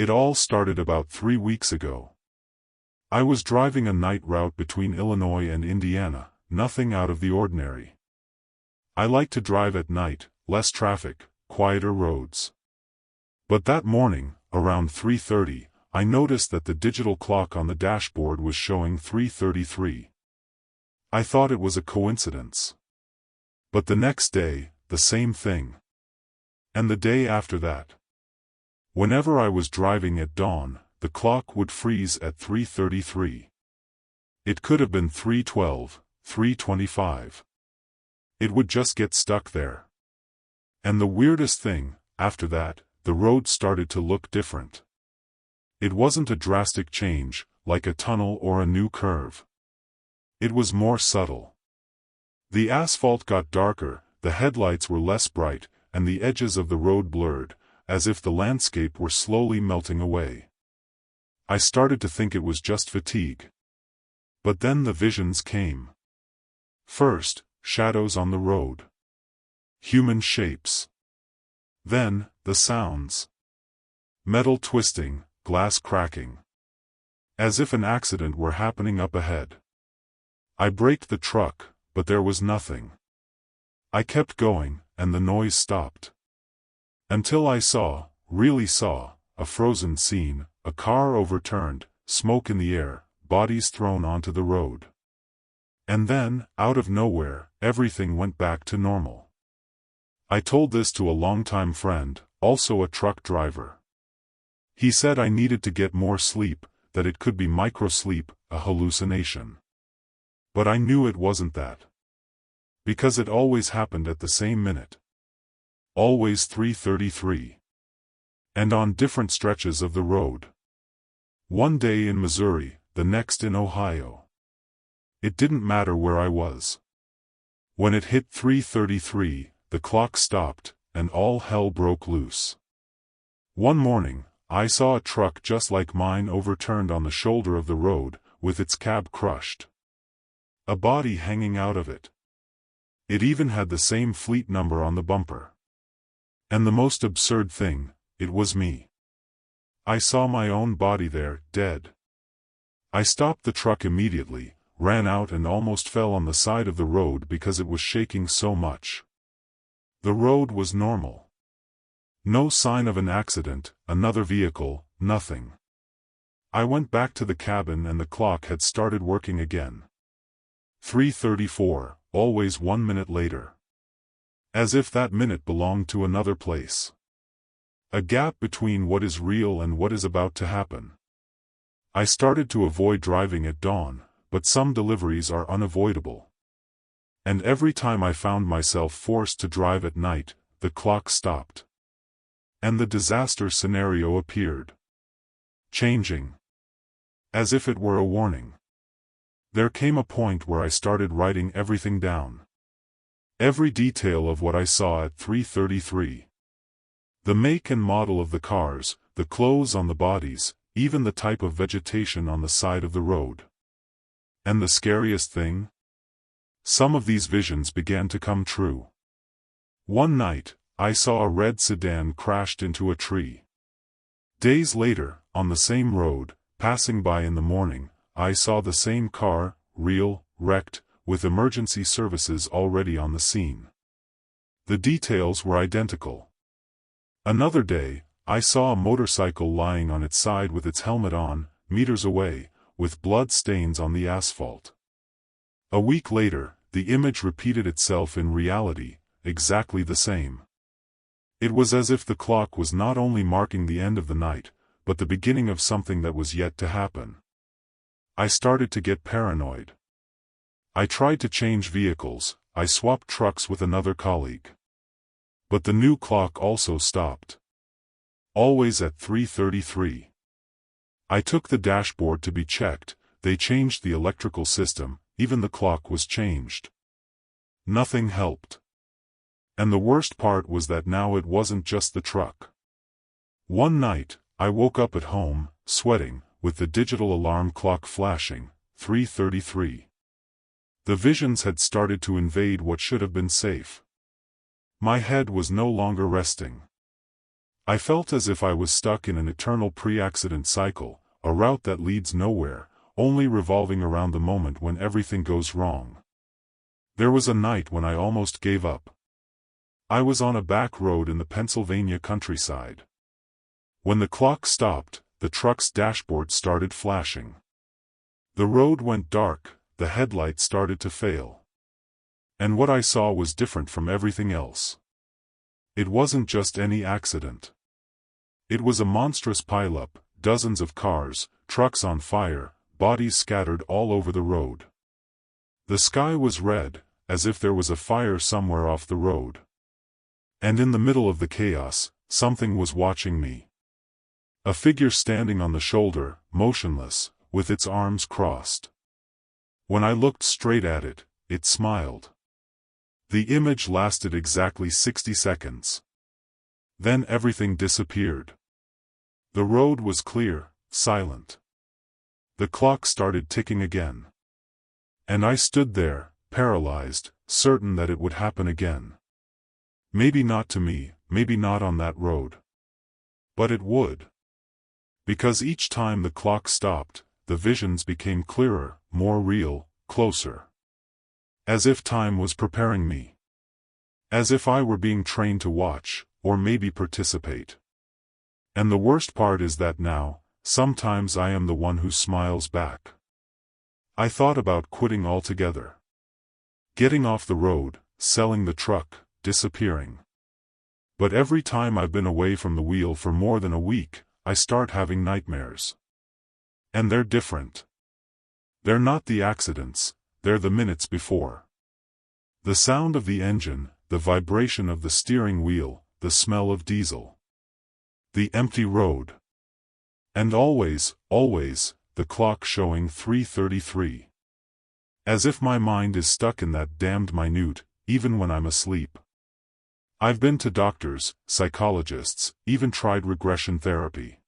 It all started about 3 weeks ago. I was driving a night route between Illinois and Indiana, nothing out of the ordinary. I like to drive at night, less traffic, quieter roads. But that morning, around 3:30, I noticed that the digital clock on the dashboard was showing 3:33. I thought it was a coincidence. But the next day, the same thing. And the day after that. Whenever I was driving at dawn, the clock would freeze at 3:33. It could have been 3:12, 3:25. It would just get stuck there. And the weirdest thing, after that, the road started to look different. It wasn't a drastic change, like a tunnel or a new curve. It was more subtle. The asphalt got darker, the headlights were less bright, and the edges of the road blurred, as if the landscape were slowly melting away. I started to think it was just fatigue. But then the visions came. First, shadows on the road. Human shapes. Then, the sounds. Metal twisting, glass cracking. As if an accident were happening up ahead. I braked the truck, but there was nothing. I kept going, and the noise stopped. Until I saw, really saw, a frozen scene, a car overturned, smoke in the air, bodies thrown onto the road. And then, out of nowhere, everything went back to normal. I told this to a longtime friend, also a truck driver. He said I needed to get more sleep, that it could be microsleep, a hallucination. But I knew it wasn't that. Because it always happened at the same minute. Always 3:33. And on different stretches of the road. One day in Missouri, the next in Ohio. It didn't matter where I was. When it hit 3:33, the clock stopped, and all hell broke loose. One morning, I saw a truck just like mine overturned on the shoulder of the road, with its cab crushed. A body hanging out of it. It even had the same fleet number on the bumper. And the most absurd thing, it was me. I saw my own body there, dead. I stopped the truck immediately, ran out and almost fell on the side of the road because it was shaking so much. The road was normal. No sign of an accident, another vehicle, nothing. I went back to the cabin and the clock had started working again. 3:34, always 1 minute later. As if that minute belonged to another place. A gap between what is real and what is about to happen. I started to avoid driving at dawn, but some deliveries are unavoidable. And every time I found myself forced to drive at night, the clock stopped. And the disaster scenario appeared. Changing. As if it were a warning. There came a point where I started writing everything down. Every detail of what I saw at 3:33. The make and model of the cars, the clothes on the bodies, even the type of vegetation on the side of the road. And the scariest thing? Some of these visions began to come true. One night, I saw a red sedan crashed into a tree. Days later, on the same road, passing by in the morning, I saw the same car, real, wrecked, with emergency services already on the scene. The details were identical. Another day, I saw a motorcycle lying on its side with its helmet on, meters away, with blood stains on the asphalt. A week later, the image repeated itself in reality, exactly the same. It was as if the clock was not only marking the end of the night, but the beginning of something that was yet to happen. I started to get paranoid. I tried to change vehicles, I swapped trucks with another colleague. But the new clock also stopped. Always at 3:33. I took the dashboard to be checked, they changed the electrical system, even the clock was changed. Nothing helped. And the worst part was that now it wasn't just the truck. One night, I woke up at home, sweating, with the digital alarm clock flashing, 3:33. The visions had started to invade what should have been safe. My head was no longer resting. I felt as if I was stuck in an eternal pre-accident cycle, a route that leads nowhere, only revolving around the moment when everything goes wrong. There was a night when I almost gave up. I was on a back road in the Pennsylvania countryside. When the clock stopped, the truck's dashboard started flashing. The road went dark, the headlights started to fail. And what I saw was different from everything else. It wasn't just any accident. It was a monstrous pileup, dozens of cars, trucks on fire, bodies scattered all over the road. The sky was red, as if there was a fire somewhere off the road. And in the middle of the chaos, something was watching me. A figure standing on the shoulder, motionless, with its arms crossed. When I looked straight at it, it smiled. The image lasted exactly 60 seconds. Then everything disappeared. The road was clear, silent. The clock started ticking again. And I stood there, paralyzed, certain that it would happen again. Maybe not to me, maybe not on that road. But it would. Because each time the clock stopped, the visions became clearer, more real, closer. As if time was preparing me. As if I were being trained to watch, or maybe participate. And the worst part is that now, sometimes I am the one who smiles back. I thought about quitting altogether. Getting off the road, selling the truck, disappearing. But every time I've been away from the wheel for more than a week, I start having nightmares. And they're different. They're not the accidents, they're the minutes before. The sound of the engine, the vibration of the steering wheel, the smell of diesel. The empty road. And always, always, the clock showing 3:33. As if my mind is stuck in that damned minute, even when I'm asleep. I've been to doctors, psychologists, even tried regression therapy.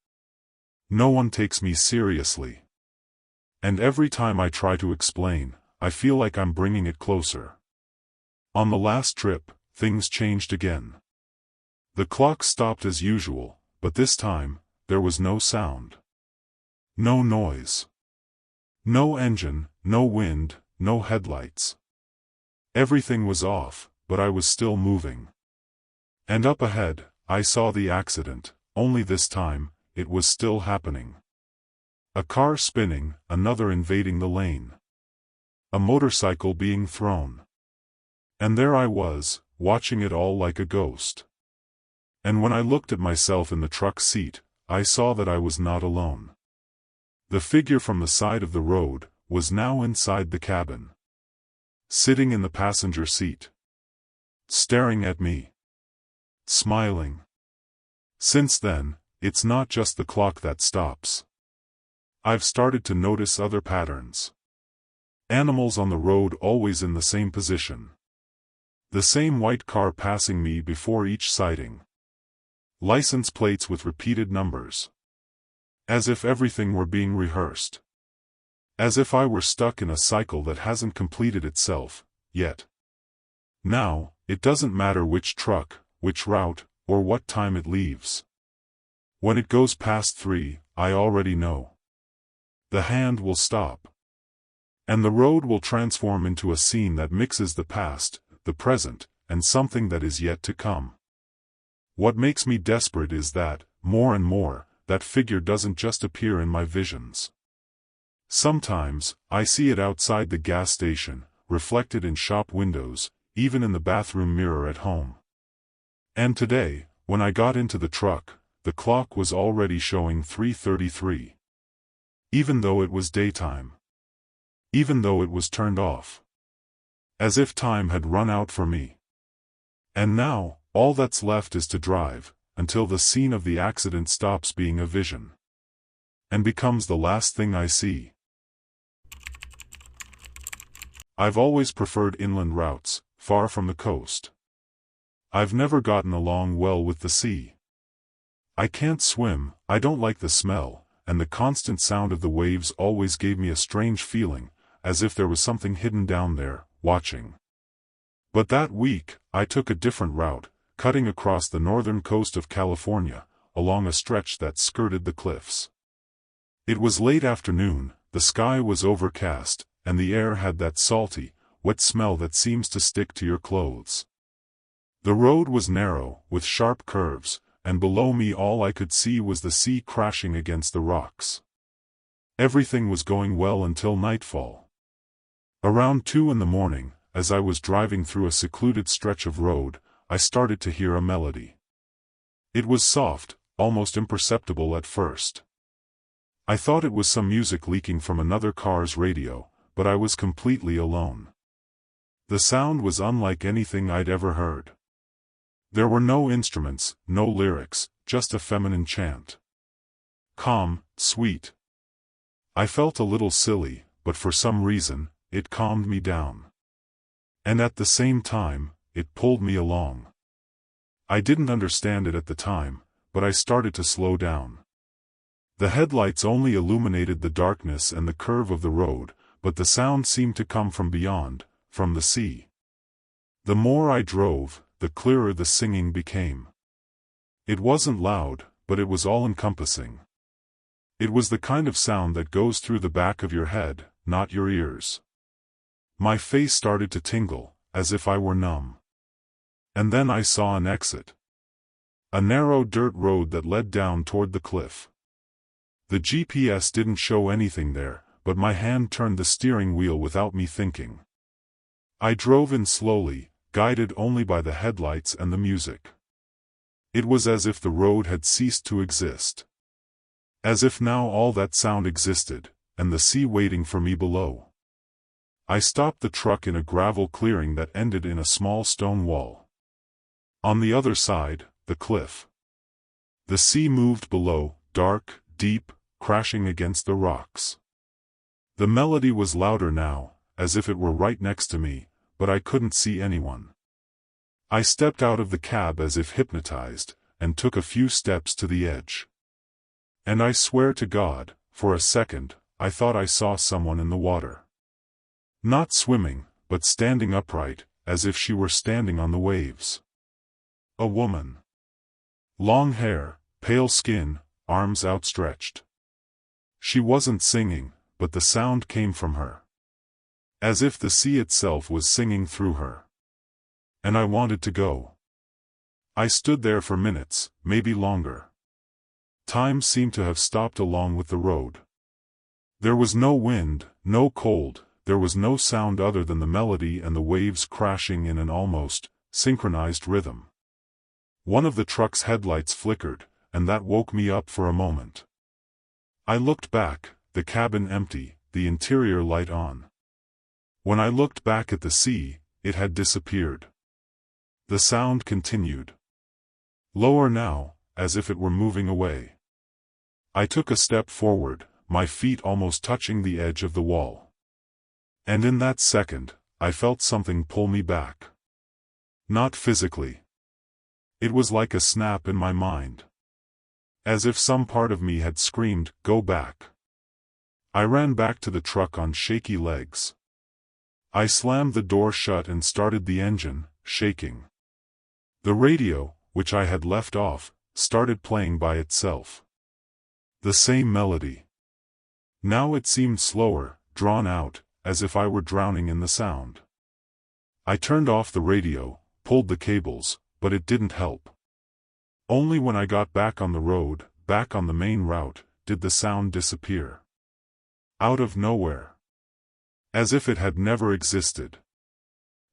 No one takes me seriously. And every time I try to explain, I feel like I'm bringing it closer. On the last trip, things changed again. The clock stopped as usual, but this time, there was no sound. No noise. No engine, no wind, no headlights. Everything was off, but I was still moving. And up ahead, I saw the accident, only this time, it was still happening. A car spinning, another invading the lane. A motorcycle being thrown. And there I was, watching it all like a ghost. And when I looked at myself in the truck seat, I saw that I was not alone. The figure from the side of the road was now inside the cabin. Sitting in the passenger seat. Staring at me. Smiling. Since then, it's not just the clock that stops. I've started to notice other patterns. Animals on the road always in the same position. The same white car passing me before each sighting. License plates with repeated numbers. As if everything were being rehearsed. As if I were stuck in a cycle that hasn't completed itself, yet. Now, it doesn't matter which truck, which route, or what time it leaves. When it goes past 3, I already know. The hand will stop. And the road will transform into a scene that mixes the past, the present, and something that is yet to come. What makes me desperate is that, more and more, that figure doesn't just appear in my visions. Sometimes, I see it outside the gas station, reflected in shop windows, even in the bathroom mirror at home. And today, when I got into the truck, the clock was already showing 3:33. Even though it was daytime. Even though it was turned off. As if time had run out for me. And now, all that's left is to drive, until the scene of the accident stops being a vision. And becomes the last thing I see. I've always preferred inland routes, far from the coast. I've never gotten along well with the sea. I can't swim, I don't like the smell, and the constant sound of the waves always gave me a strange feeling, as if there was something hidden down there, watching. But that week, I took a different route, cutting across the northern coast of California, along a stretch that skirted the cliffs. It was late afternoon, the sky was overcast, and the air had that salty, wet smell that seems to stick to your clothes. The road was narrow, with sharp curves, and below me all I could see was the sea crashing against the rocks. Everything was going well until nightfall. Around 2 in the morning, as I was driving through a secluded stretch of road, I started to hear a melody. It was soft, almost imperceptible at first. I thought it was some music leaking from another car's radio, but I was completely alone. The sound was unlike anything I'd ever heard. There were no instruments, no lyrics, just a feminine chant. Calm, sweet. I felt a little silly, but for some reason, it calmed me down. And at the same time, it pulled me along. I didn't understand it at the time, but I started to slow down. The headlights only illuminated the darkness and the curve of the road, but the sound seemed to come from beyond, from the sea. The more I drove, the clearer the singing became. It wasn't loud, but it was all-encompassing. It was the kind of sound that goes through the back of your head, not your ears. My face started to tingle, as if I were numb. And then I saw an exit. A narrow dirt road that led down toward the cliff. The GPS didn't show anything there, but my hand turned the steering wheel without me thinking. I drove in slowly, guided only by the headlights and the music. It was as if the road had ceased to exist. As if now all that sound existed, and the sea waiting for me below. I stopped the truck in a gravel clearing that ended in a small stone wall. On the other side, the cliff. The sea moved below, dark, deep, crashing against the rocks. The melody was louder now, as if it were right next to me, but I couldn't see anyone. I stepped out of the cab as if hypnotized, and took a few steps to the edge. And I swear to God, for a second, I thought I saw someone in the water. Not swimming, but standing upright, as if she were standing on the waves. A woman. Long hair, pale skin, arms outstretched. She wasn't singing, but the sound came from her. As if the sea itself was singing through her. And I wanted to go. I stood there for minutes, maybe longer. Time seemed to have stopped along with the road. There was no wind, no cold, there was no sound other than the melody and the waves crashing in an almost synchronized rhythm. One of the truck's headlights flickered, and that woke me up for a moment. I looked back, the cabin empty, the interior light on. When I looked back at the sea, it had disappeared. The sound continued. Lower now, as if it were moving away. I took a step forward, my feet almost touching the edge of the wall. And in that second, I felt something pull me back. Not physically. It was like a snap in my mind. As if some part of me had screamed, "Go back." I ran back to the truck on shaky legs. I slammed the door shut and started the engine, shaking. The radio, which I had left off, started playing by itself. The same melody. Now it seemed slower, drawn out, as if I were drowning in the sound. I turned off the radio, pulled the cables, but it didn't help. Only when I got back on the road, back on the main route, did the sound disappear. Out of nowhere. As if it had never existed.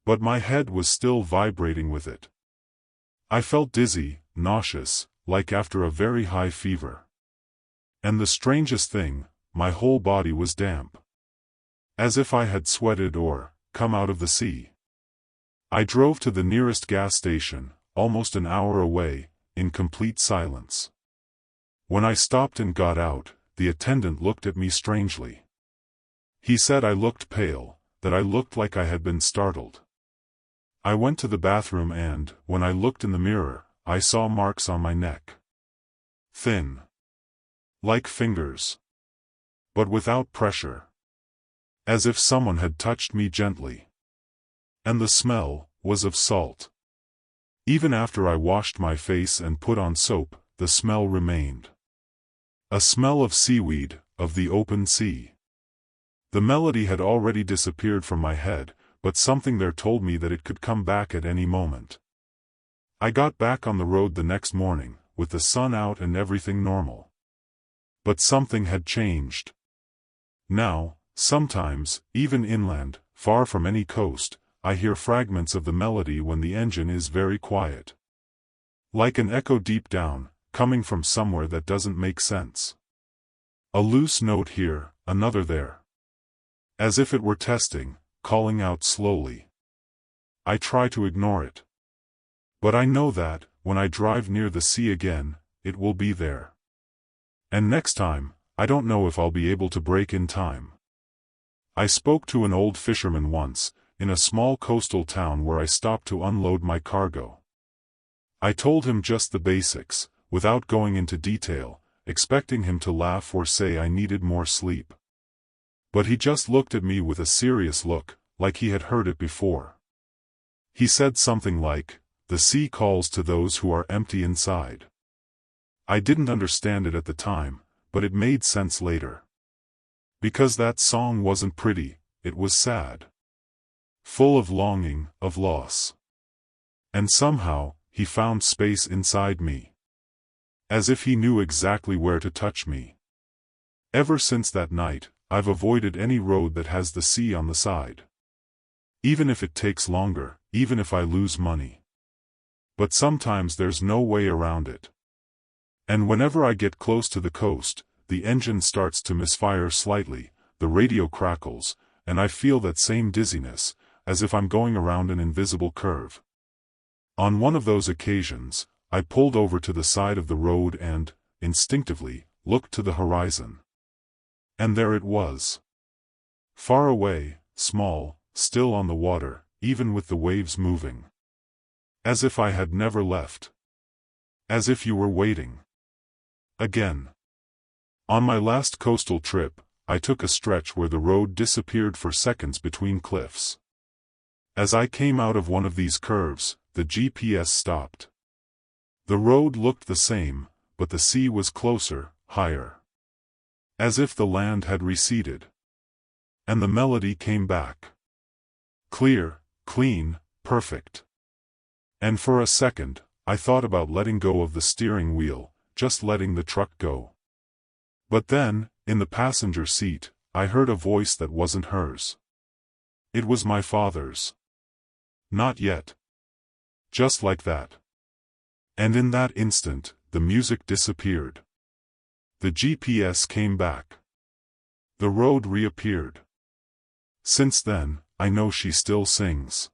But my head was still vibrating with it. I felt dizzy, nauseous, like after a very high fever. And the strangest thing, my whole body was damp. As if I had sweated or come out of the sea. I drove to the nearest gas station, almost an hour away, in complete silence. When I stopped and got out, the attendant looked at me strangely. He said I looked pale, that I looked like I had been startled. I went to the bathroom and, when I looked in the mirror, I saw marks on my neck. Thin. Like fingers. But without pressure. As if someone had touched me gently. And the smell was of salt. Even after I washed my face and put on soap, the smell remained. A smell of seaweed, of the open sea. The melody had already disappeared from my head, but something there told me that it could come back at any moment. I got back on the road the next morning, with the sun out and everything normal. But something had changed. Now, sometimes, even inland, far from any coast, I hear fragments of the melody when the engine is very quiet. Like an echo deep down, coming from somewhere that doesn't make sense. A loose note here, another there. As if it were testing, calling out slowly. I try to ignore it. But I know that, when I drive near the sea again, it will be there. And next time, I don't know if I'll be able to brake in time. I spoke to an old fisherman once, in a small coastal town where I stopped to unload my cargo. I told him just the basics, without going into detail, expecting him to laugh or say I needed more sleep. But he just looked at me with a serious look, like he had heard it before. He said something like, "The sea calls to those who are empty inside." I didn't understand it at the time, but it made sense later. Because that song wasn't pretty, it was sad. Full of longing, of loss. And somehow, he found space inside me. As if he knew exactly where to touch me. Ever since that night, I've avoided any road that has the sea on the side. Even if it takes longer, even if I lose money. But sometimes there's no way around it. And whenever I get close to the coast, the engine starts to misfire slightly, the radio crackles, and I feel that same dizziness, as if I'm going around an invisible curve. On one of those occasions, I pulled over to the side of the road and, instinctively, looked to the horizon. And there it was. Far away, small, still on the water, even with the waves moving. As if I had never left. As if you were waiting. Again. On my last coastal trip, I took a stretch where the road disappeared for seconds between cliffs. As I came out of one of these curves, the GPS stopped. The road looked the same, but the sea was closer, higher. As if the land had receded. And the melody came back. Clear, clean, perfect. And for a second, I thought about letting go of the steering wheel, just letting the truck go. But then, in the passenger seat, I heard a voice that wasn't hers. It was my father's. Not yet. Just like that. And in that instant, the music disappeared. The GPS came back. The road reappeared. Since then, I know she still sings.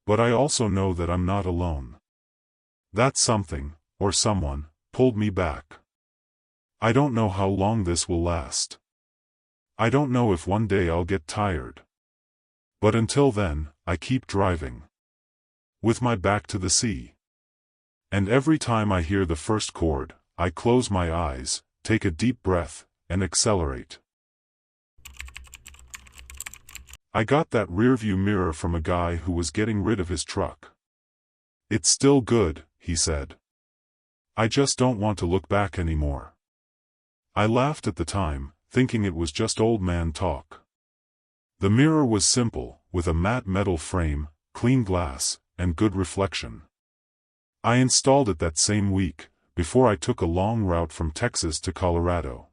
But I also know that I'm not alone. That something, or someone, pulled me back. I don't know how long this will last. I don't know if one day I'll get tired. But until then, I keep driving. With my back to the sea. And every time I hear the first chord, I close my eyes, take a deep breath, and accelerate. I got that rearview mirror from a guy who was getting rid of his truck. "It's still good," he said. "I just don't want to look back anymore." I laughed at the time, thinking it was just old man talk. The mirror was simple, with a matte metal frame, clean glass, and good reflection. I installed it that same week, before I took a long route from Texas to Colorado.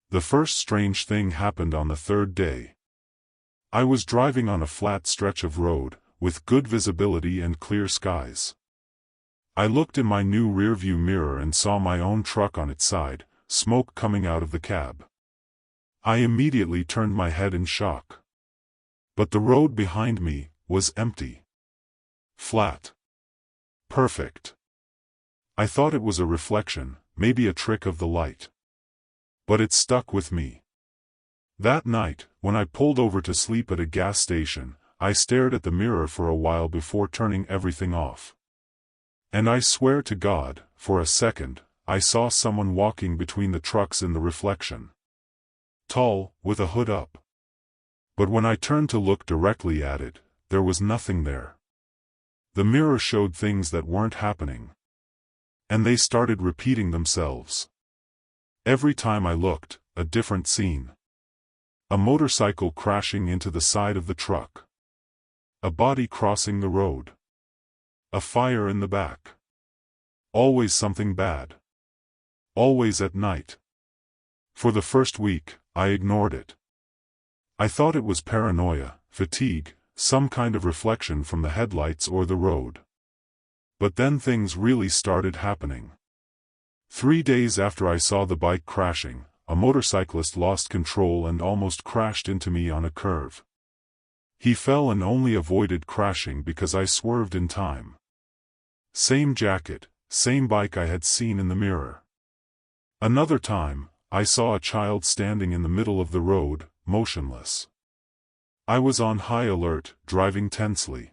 The first strange thing happened on the third day. I was driving on a flat stretch of road, with good visibility and clear skies. I looked in my new rearview mirror and saw my own truck on its side, smoke coming out of the cab. I immediately turned my head in shock. But the road behind me was empty. Flat. Perfect. I thought it was a reflection, maybe a trick of the light. But it stuck with me. That night, when I pulled over to sleep at a gas station, I stared at the mirror for a while before turning everything off. And I swear to God, for a second, I saw someone walking between the trucks in the reflection. Tall, with a hood up. But when I turned to look directly at it, there was nothing there. The mirror showed things that weren't happening. And they started repeating themselves. Every time I looked, a different scene. A motorcycle crashing into the side of the truck. A body crossing the road. A fire in the back. Always something bad. Always at night. For the first week, I ignored it. I thought it was paranoia, fatigue, some kind of reflection from the headlights or the road. But then things really started happening. 3 days after I saw the bike crashing, a motorcyclist lost control and almost crashed into me on a curve. He fell and only avoided crashing because I swerved in time. Same jacket, same bike I had seen in the mirror. Another time, I saw a child standing in the middle of the road, motionless. I was on high alert, driving tensely.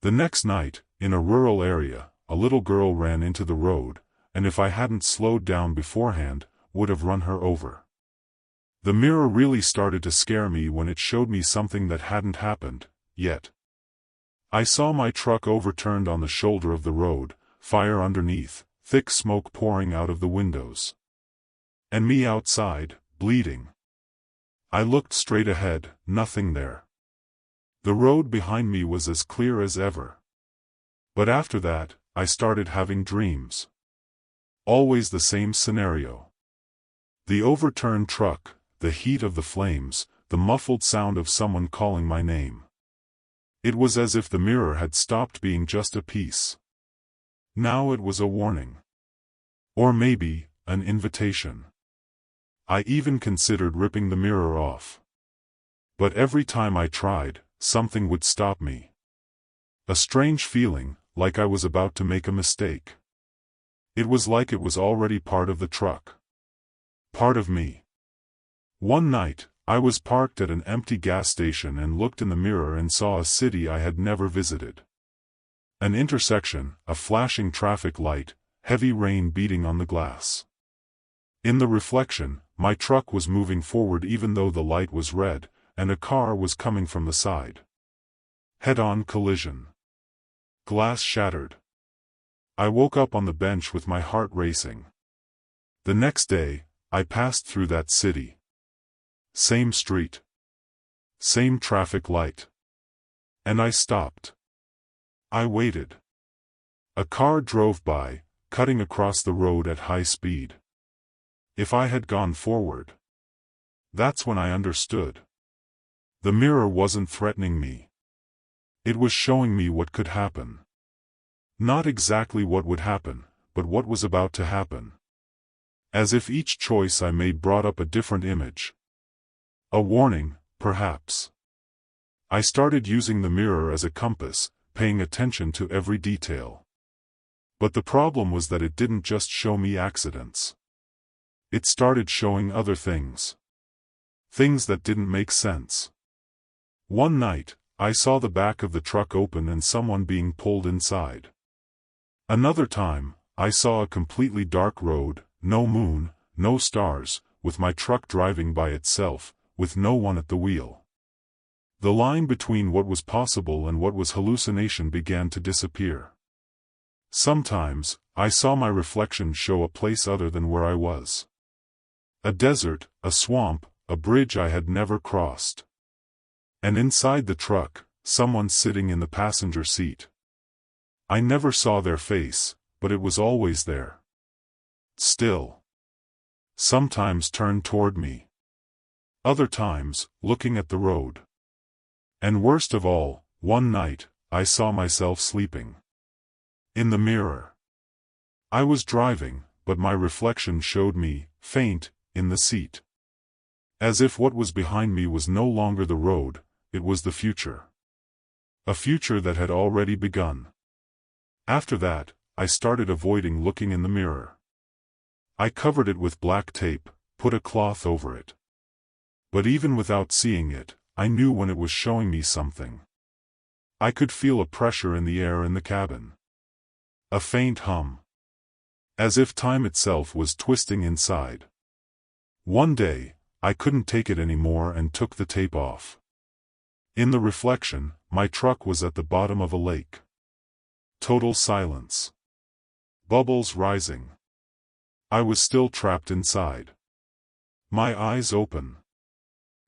The next night, in a rural area, a little girl ran into the road, and if I hadn't slowed down beforehand, would have run her over. The mirror really started to scare me when it showed me something that hadn't happened yet. I saw my truck overturned on the shoulder of the road, fire underneath, thick smoke pouring out of the windows. And me outside, bleeding. I looked straight ahead, nothing there. The road behind me was as clear as ever. But after that, I started having dreams. Always the same scenario. The overturned truck, the heat of the flames, the muffled sound of someone calling my name. It was as if the mirror had stopped being just a piece. Now it was a warning. Or maybe, an invitation. I even considered ripping the mirror off. But every time I tried, something would stop me. A strange feeling, like I was about to make a mistake. It was like it was already part of the truck. Part of me. One night, I was parked at an empty gas station and looked in the mirror and saw a city I had never visited. An intersection, a flashing traffic light, heavy rain beating on the glass. In the reflection, my truck was moving forward even though the light was red, and a car was coming from the side. Head-on collision. Glass shattered. I woke up on the bench with my heart racing. The next day, I passed through that city. Same street. Same traffic light. And I stopped. I waited. A car drove by, cutting across the road at high speed. If I had gone forward. That's when I understood. The mirror wasn't threatening me. It was showing me what could happen. Not exactly what would happen, but what was about to happen. As if each choice I made brought up a different image. A warning, perhaps. I started using the mirror as a compass, paying attention to every detail. But the problem was that it didn't just show me accidents. It started showing other things. Things that didn't make sense. One night, I saw the back of the truck open and someone being pulled inside. Another time, I saw a completely dark road, no moon, no stars, with my truck driving by itself, with no one at the wheel. The line between what was possible and what was hallucination began to disappear. Sometimes, I saw my reflection show a place other than where I was. A desert, a swamp, a bridge I had never crossed. And inside the truck, someone sitting in the passenger seat. I never saw their face, but it was always there. Still. Sometimes turned toward me. Other times, looking at the road. And worst of all, one night, I saw myself sleeping. In the mirror. I was driving, but my reflection showed me, faint, in the seat. As if what was behind me was no longer the road, it was the future. A future that had already begun. After that, I started avoiding looking in the mirror. I covered it with black tape, put a cloth over it. But even without seeing it, I knew when it was showing me something. I could feel a pressure in the air in the cabin. A faint hum. As if time itself was twisting inside. One day, I couldn't take it anymore and took the tape off. In the reflection, my truck was at the bottom of a lake. Total silence. bubbles rising. I was still trapped inside. My eyes open.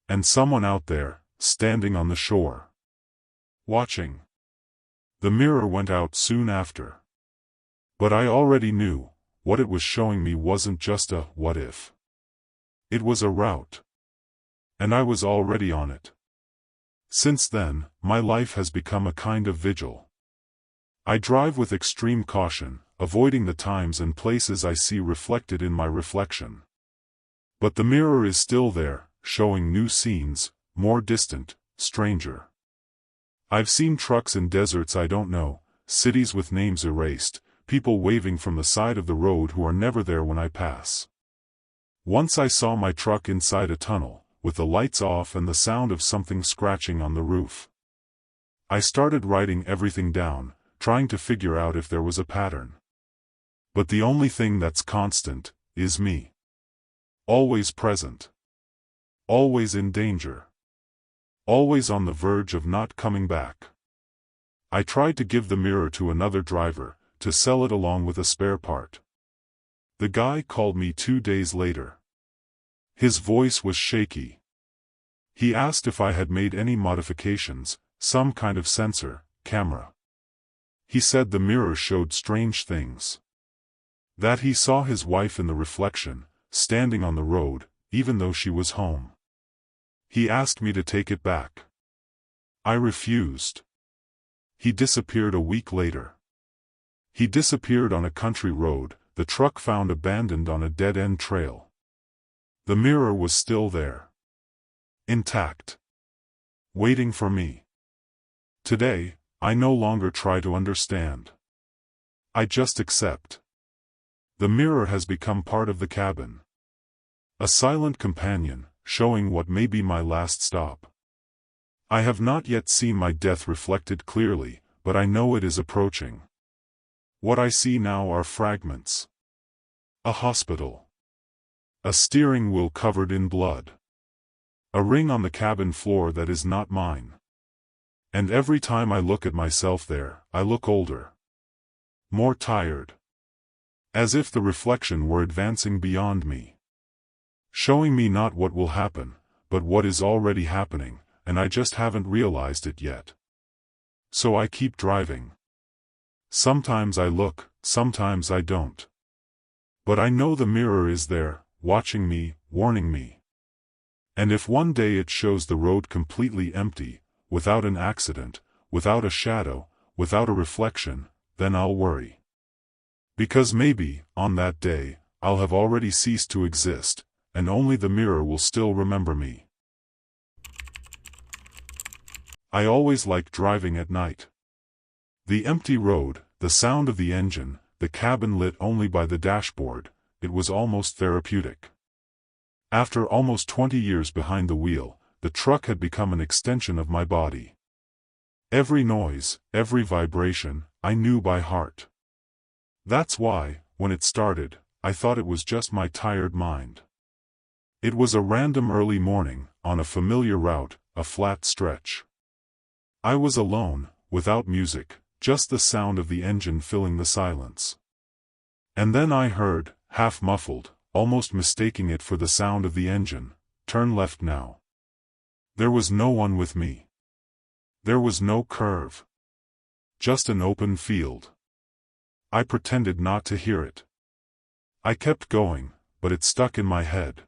And someone out there, standing on the shore. Watching. The mirror went out soon after. But I already knew, what it was showing me wasn't just a what if. It was a route. And I was already on it. Since then, my life has become a kind of vigil. I drive with extreme caution, avoiding the times and places I see reflected in my reflection. But the mirror is still there, showing new scenes, more distant, stranger. I've seen trucks in deserts I don't know, cities with names erased, people waving from the side of the road who are never there when I pass. Once I saw my truck inside a tunnel, with the lights off and the sound of something scratching on the roof. I started writing everything down, trying to figure out if there was a pattern. But the only thing that's constant is me. Always present. Always in danger. Always on the verge of not coming back. I tried to give the mirror to another driver, to sell it along with a spare part. The guy called me 2 days later. His voice was shaky. He asked if I had made any modifications, some kind of sensor, camera. He said the mirror showed strange things. That he saw his wife in the reflection, standing on the road, even though she was home. He asked me to take it back. I refused. He disappeared a week later. He disappeared on a country road, the truck found abandoned on a dead-end trail. The mirror was still there. Intact. Waiting for me. Today, I no longer try to understand. I just accept. The mirror has become part of the cabin. A silent companion, showing what may be my last stop. I have not yet seen my death reflected clearly, but I know it is approaching. What I see now are fragments. A hospital. A steering wheel covered in blood. A ring on the cabin floor that is not mine. And every time I look at myself there, I look older. More tired. As if the reflection were advancing beyond me. Showing me not what will happen, but what is already happening, and I just haven't realized it yet. So I keep driving. Sometimes I look, sometimes I don't. But I know the mirror is there, watching me, warning me. And if one day it shows the road completely empty, without an accident, without a shadow, without a reflection, then I'll worry. Because maybe, on that day, I'll have already ceased to exist, and only the mirror will still remember me. I always liked driving at night. The empty road, the sound of the engine, the cabin lit only by the dashboard, it was almost therapeutic. After almost 20 years behind the wheel, the truck had become an extension of my body. Every noise, every vibration, I knew by heart. That's why, when it started, I thought it was just my tired mind. It was a random early morning, on a familiar route, a flat stretch. I was alone, without music, just the sound of the engine filling the silence. And then I heard, half muffled, almost mistaking it for the sound of the engine, "Turn left now." There was no one with me. There was no curve. Just an open field. I pretended not to hear it. I kept going, but it stuck in my head.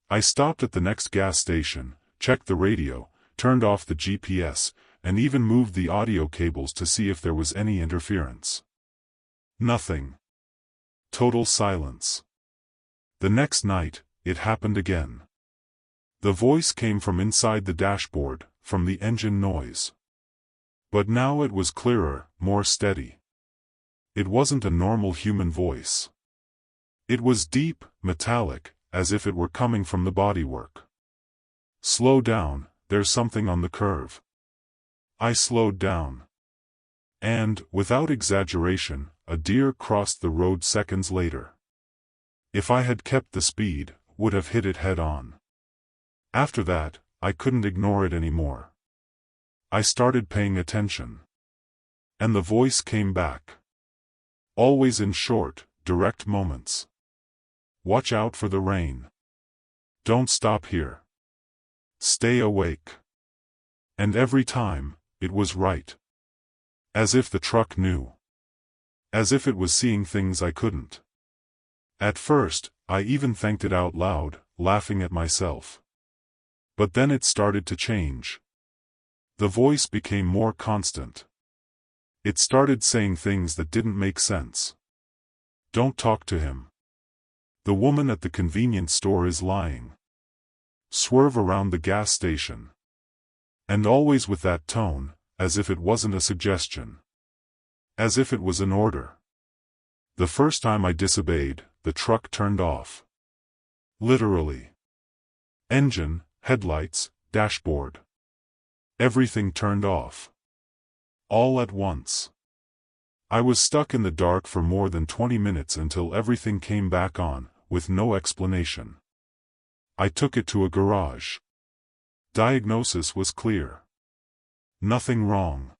I stopped at the next gas station, checked the radio, turned off the GPS, and even moved the audio cables to see if there was any interference. Nothing. Total silence. The next night, it happened again. The voice came from inside the dashboard, from the engine noise. But now it was clearer, more steady. It wasn't a normal human voice. It was deep, metallic, as if it were coming from the bodywork. "Slow down, there's something on the curve." I slowed down. And, without exaggeration, a deer crossed the road seconds later. If I had kept the speed, would have hit it head-on. After that, I couldn't ignore it anymore. I started paying attention. And the voice came back. Always in short, direct moments. Watch out for the rain. Don't stop here. Stay awake. And every time, it was right. As if the truck knew. As if it was seeing things I couldn't. At first, I even thanked it out loud, laughing at myself. But then it started to change. The voice became more constant. It started saying things that didn't make sense. Don't talk to him. The woman at the convenience store is lying. Swerve around the gas station. And always with that tone, as if it wasn't a suggestion. As if it was an order. The first time I disobeyed, the truck turned off. Literally. Engine, headlights, dashboard. Everything turned off. All at once. I was stuck in the dark for more than 20 minutes until everything came back on, with no explanation. I took it to a garage. Diagnosis was clear. Nothing wrong.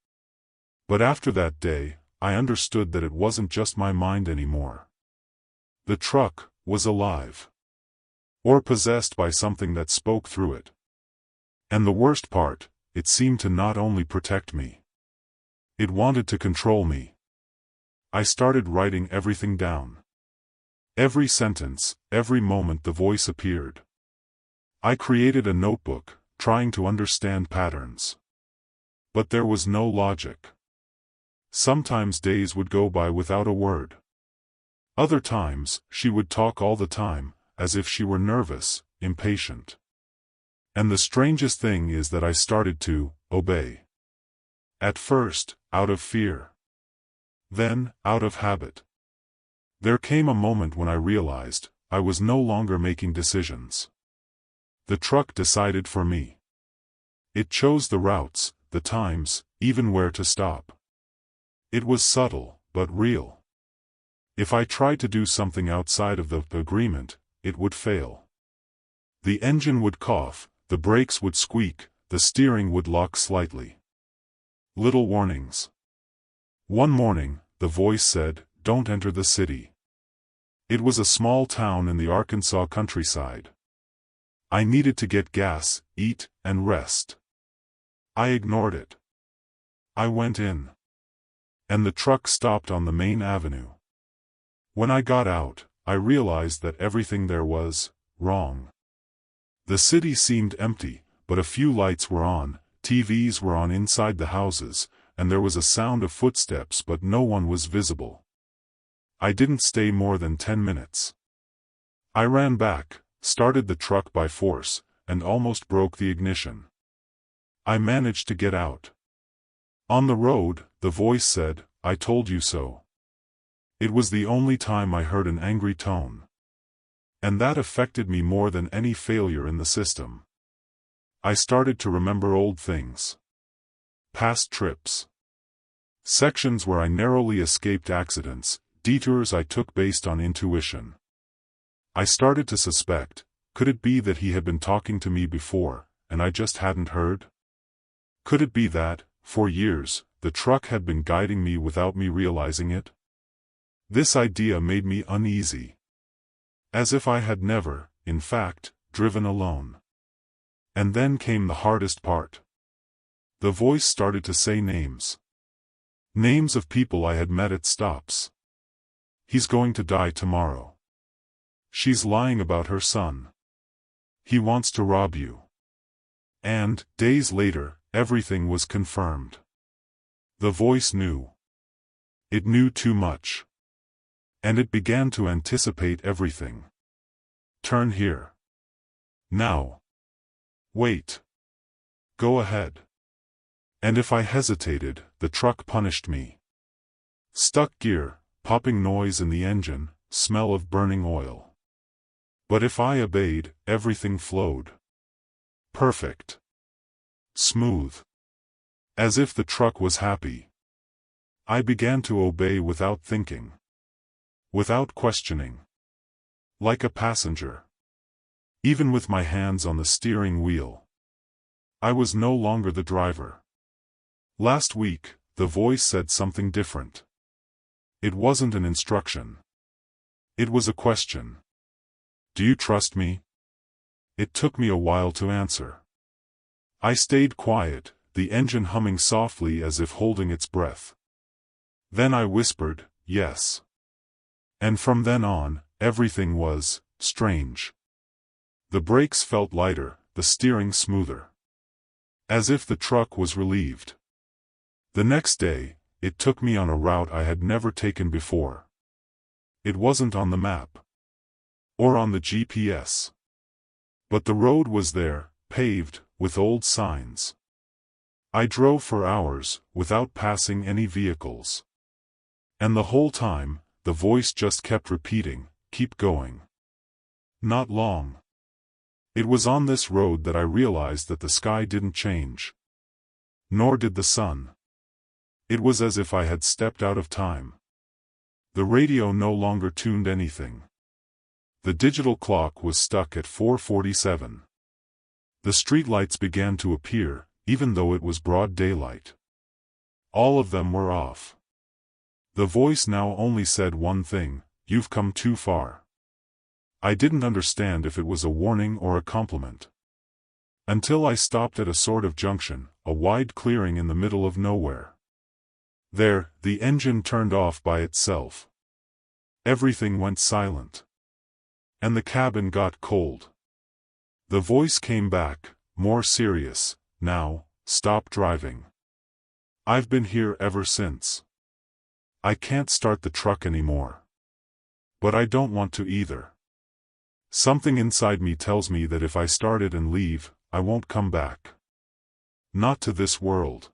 But after that day, I understood that it wasn't just my mind anymore. The truck was alive. Or possessed by something that spoke through it. And the worst part, it seemed to not only protect me. It wanted to control me. I started writing everything down. Every sentence, every moment the voice appeared. I created a notebook, trying to understand patterns. But there was no logic. Sometimes days would go by without a word. Other times, she would talk all the time, as if she were nervous, impatient. And the strangest thing is that I started to obey. At first, out of fear. Then, out of habit. There came a moment when I realized, I was no longer making decisions. The truck decided for me. It chose the routes, the times, even where to stop. It was subtle, but real. If I tried to do something outside of the agreement, it would fail. The engine would cough, the brakes would squeak, the steering would lock slightly. Little warnings. One morning, the voice said, "Don't enter the city." It was a small town in the Arkansas countryside. I needed to get gas, eat, and rest. I ignored it. I went in. And the truck stopped on the main avenue. When I got out, I realized that everything there was wrong. The city seemed empty, but a few lights were on, TVs were on inside the houses, and there was a sound of footsteps but no one was visible. I didn't stay more than 10 minutes. I ran back, started the truck by force, and almost broke the ignition. I managed to get out. On the road, the voice said, "I told you so." It was the only time I heard an angry tone. And that affected me more than any failure in the system. I started to remember old things. Past trips. Sections where I narrowly escaped accidents, detours I took based on intuition. I started to suspect, could it be that he had been talking to me before, and I just hadn't heard? Could it be that, for years, the truck had been guiding me without me realizing it? This idea made me uneasy. As if I had never, in fact, driven alone. And then came the hardest part. The voice started to say names. Names of people I had met at stops. He's going to die tomorrow. She's lying about her son. He wants to rob you. And, days later, everything was confirmed. The voice knew. It knew too much. And it began to anticipate everything. Turn here. Now. Wait. Go ahead. And if I hesitated, the truck punished me. Stuck gear, popping noise in the engine, smell of burning oil. But if I obeyed, everything flowed. Perfect. Smooth. As if the truck was happy. I began to obey without thinking. Without questioning. Like a passenger. Even with my hands on the steering wheel. I was no longer the driver. Last week, the voice said something different. It wasn't an instruction. It was a question. Do you trust me? It took me a while to answer. I stayed quiet, the engine humming softly as if holding its breath. Then I whispered, yes. And from then on, everything was strange. The brakes felt lighter, the steering smoother. As if the truck was relieved. The next day, it took me on a route I had never taken before. It wasn't on the map. Or on the GPS. But the road was there, paved, with old signs. I drove for hours, without passing any vehicles. And the whole time, the voice just kept repeating, keep going. Not long. It was on this road that I realized that the sky didn't change. Nor did the sun. It was as if I had stepped out of time. The radio no longer tuned anything. The digital clock was stuck at 4:47. The streetlights began to appear, even though it was broad daylight. All of them were off. The voice now only said one thing, you've come too far. I didn't understand if it was a warning or a compliment. Until I stopped at a sort of junction, a wide clearing in the middle of nowhere. There, the engine turned off by itself. Everything went silent. And the cabin got cold. The voice came back, more serious, now, stop driving. I've been here ever since. I can't start the truck anymore. But I don't want to either. Something inside me tells me that if I start it and leave, I won't come back. Not to this world.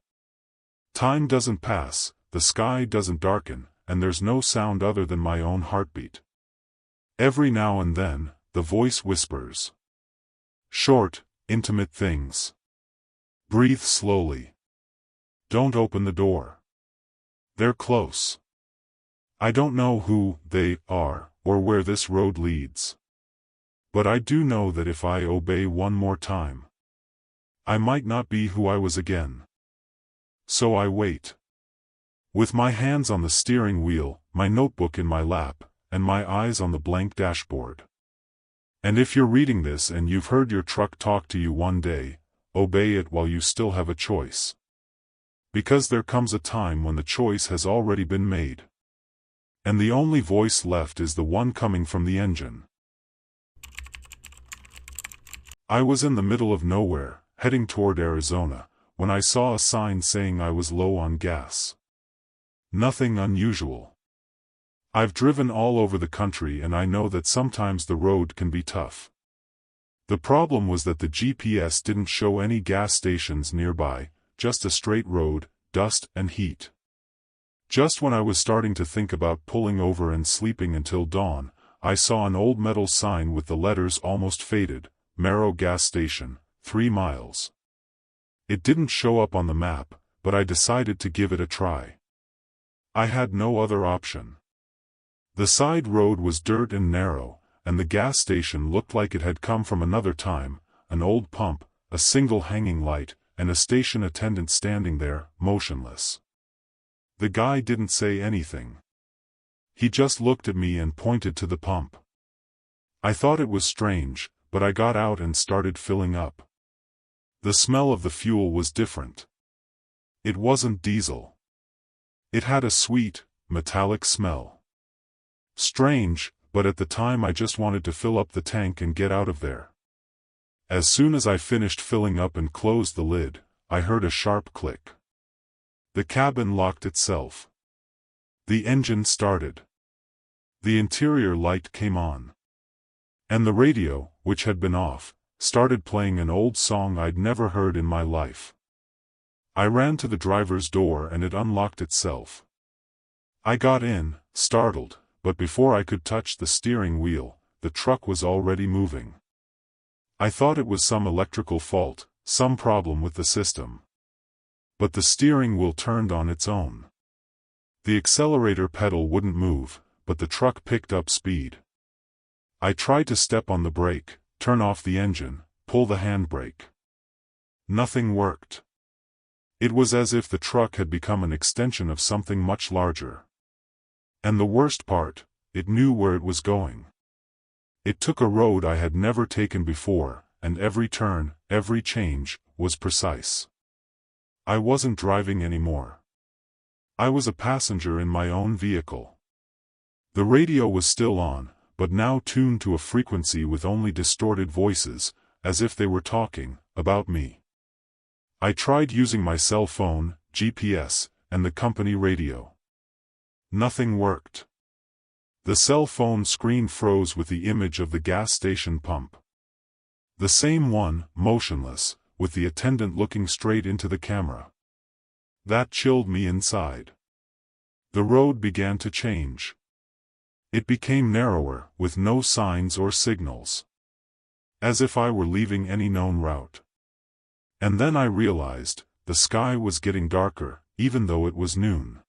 Time doesn't pass, the sky doesn't darken, and there's no sound other than my own heartbeat. Every now and then, the voice whispers. Short, intimate things. Breathe slowly. Don't open the door. They're close. I don't know who they are, or where this road leads. But I do know that if I obey one more time, I might not be who I was again. So I wait. With my hands on the steering wheel, my notebook in my lap, and my eyes on the blank dashboard. And if you're reading this and you've heard your truck talk to you one day, obey it while you still have a choice. Because there comes a time when the choice has already been made. And the only voice left is the one coming from the engine. I was in the middle of nowhere, heading toward Arizona, when I saw a sign saying I was low on gas. Nothing unusual. I've driven all over the country and I know that sometimes the road can be tough. The problem was that the GPS didn't show any gas stations nearby, just a straight road, dust and heat. Just when I was starting to think about pulling over and sleeping until dawn, I saw an old metal sign with the letters almost faded, Marrow Gas Station, 3 miles. It didn't show up on the map, but I decided to give it a try. I had no other option. The side road was dirt and narrow, and the gas station looked like it had come from another time, an old pump, a single hanging light, and a station attendant standing there, motionless. The guy didn't say anything. He just looked at me and pointed to the pump. I thought it was strange, but I got out and started filling up. The smell of the fuel was different. It wasn't diesel. It had a sweet, metallic smell. Strange, but at the time I just wanted to fill up the tank and get out of there. As soon as I finished filling up and closed the lid, I heard a sharp click. The cabin locked itself. The engine started. The interior light came on. And the radio, which had been off, started playing an old song I'd never heard in my life. I ran to the driver's door and it unlocked itself. I got in, startled, but before I could touch the steering wheel, the truck was already moving. I thought it was some electrical fault, some problem with the system. But the steering wheel turned on its own. The accelerator pedal wouldn't move, but the truck picked up speed. I tried to step on the brake, turn off the engine, pull the handbrake. Nothing worked. It was as if the truck had become an extension of something much larger. And the worst part, it knew where it was going. It took a road I had never taken before, and every turn, every change, was precise. I wasn't driving anymore. I was a passenger in my own vehicle. The radio was still on, but now tuned to a frequency with only distorted voices, as if they were talking about me. I tried using my cell phone, GPS, and the company radio. Nothing worked. The cell phone screen froze with the image of the gas station pump. The same one, motionless, with the attendant looking straight into the camera. That chilled me inside. The road began to change. It became narrower, with no signs or signals. As if I were leaving any known route. And then I realized, the sky was getting darker, even though it was noon.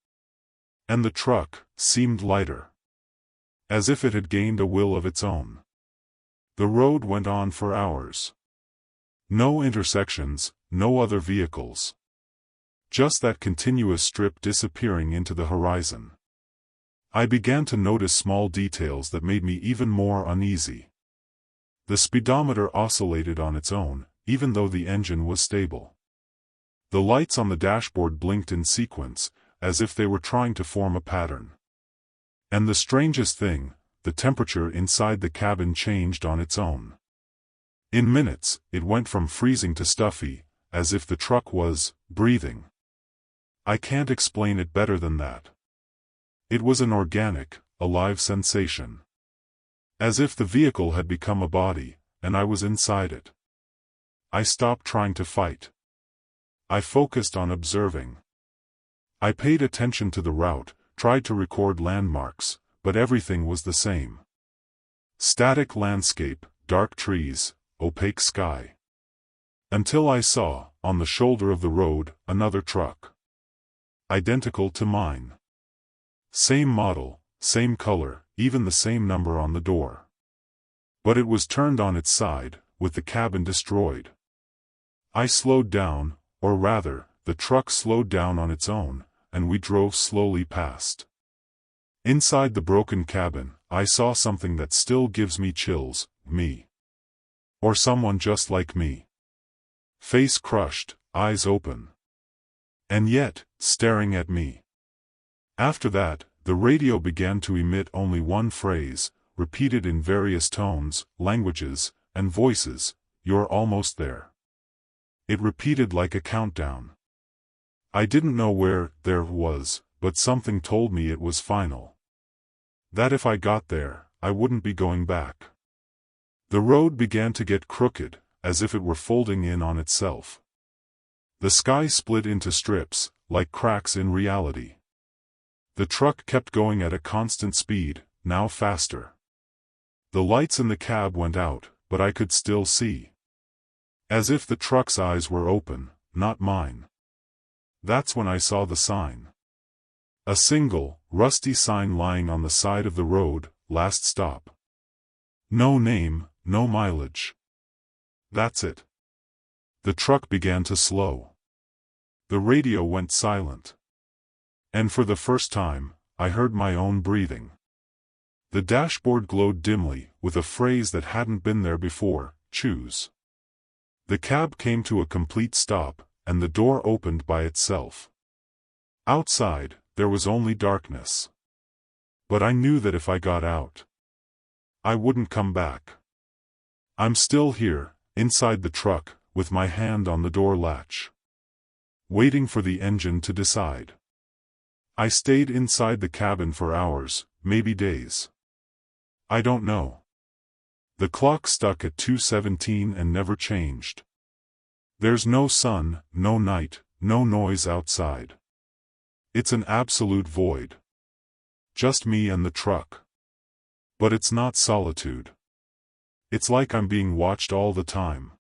And the truck seemed lighter. As if it had gained a will of its own. The road went on for hours. No intersections, no other vehicles. Just that continuous strip disappearing into the horizon. I began to notice small details that made me even more uneasy. The speedometer oscillated on its own, even though the engine was stable. The lights on the dashboard blinked in sequence, as if they were trying to form a pattern. And the strangest thing, the temperature inside the cabin changed on its own. In minutes, it went from freezing to stuffy, as if the truck was breathing. I can't explain it better than that. It was an organic, alive sensation. As if the vehicle had become a body, and I was inside it. I stopped trying to fight. I focused on observing. I paid attention to the route, tried to record landmarks, but everything was the same. Static landscape, dark trees, opaque sky. Until I saw, on the shoulder of the road, another truck. Identical to mine. Same model, same color, even the same number on the door. But it was turned on its side, with the cabin destroyed. I slowed down, or rather, the truck slowed down on its own, and we drove slowly past. Inside the broken cabin, I saw something that still gives me chills, me. Or someone just like me. Face crushed, eyes open. And yet, staring at me. After that, the radio began to emit only one phrase, repeated in various tones, languages, and voices, "You're almost there." It repeated like a countdown. I didn't know where there was, but something told me it was final. That if I got there, I wouldn't be going back. The road began to get crooked, as if it were folding in on itself. The sky split into strips, like cracks in reality. The truck kept going at a constant speed, now faster. The lights in the cab went out, but I could still see. As if the truck's eyes were open, not mine. That's when I saw the sign. A single, rusty sign lying on the side of the road, "Last stop." No name, no mileage. That's it. The truck began to slow. The radio went silent. And for the first time, I heard my own breathing. The dashboard glowed dimly, with a phrase that hadn't been there before, "Choose." The cab came to a complete stop, and the door opened by itself. Outside, there was only darkness. But I knew that if I got out, I wouldn't come back. I'm still here, inside the truck, with my hand on the door latch. Waiting for the engine to decide. I stayed inside the cabin for hours, maybe days. I don't know. The clock stuck at 2:17 and never changed. There's no sun, no night, no noise outside. It's an absolute void. Just me and the truck. But it's not solitude. It's like I'm being watched all the time.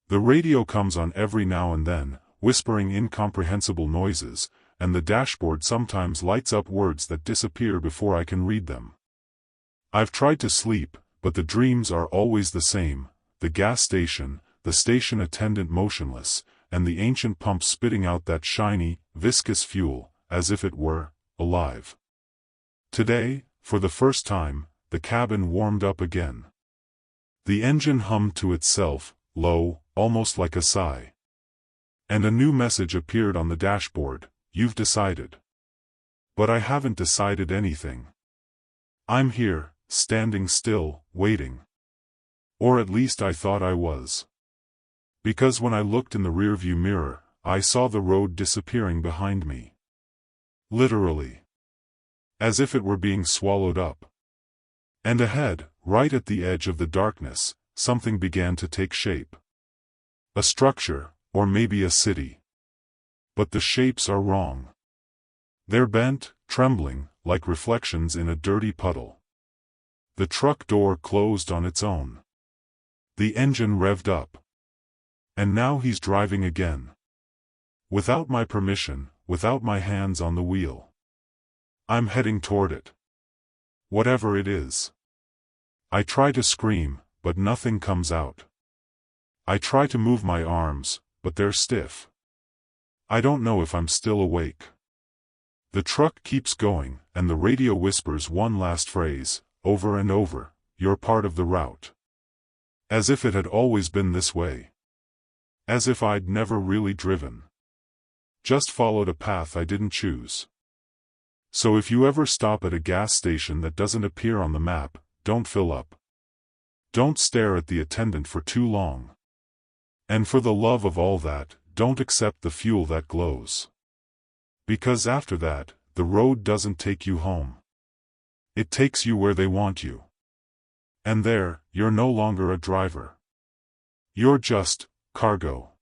The radio comes on every now and then, whispering incomprehensible noises, and the dashboard sometimes lights up words that disappear before I can read them. I've tried to sleep, but the dreams are always the same: the gas station, the station attendant motionless, and the ancient pump spitting out that shiny, viscous fuel, as if it were alive. Today, for the first time, the cabin warmed up again. The engine hummed to itself, low, almost like a sigh. And a new message appeared on the dashboard: "You've decided." But I haven't decided anything. I'm here, standing still, waiting. Or at least I thought I was. Because when I looked in the rearview mirror, I saw the road disappearing behind me. Literally. As if it were being swallowed up. And ahead, right at the edge of the darkness, something began to take shape. A structure, or maybe a city. But the shapes are wrong. They're bent, trembling, like reflections in a dirty puddle. The truck door closed on its own. The engine revved up. And now he's driving again. Without my permission, without my hands on the wheel. I'm heading toward it. Whatever it is. I try to scream, but nothing comes out. I try to move my arms, but they're stiff. I don't know if I'm still awake. The truck keeps going, and the radio whispers one last phrase, over and over: "You're part of the route." As if it had always been this way. As if I'd never really driven. Just followed a path I didn't choose. So if you ever stop at a gas station that doesn't appear on the map, don't fill up. Don't stare at the attendant for too long. And for the love of all that, don't accept the fuel that glows. Because after that, the road doesn't take you home. It takes you where they want you. And there, you're no longer a driver. You're just cargo.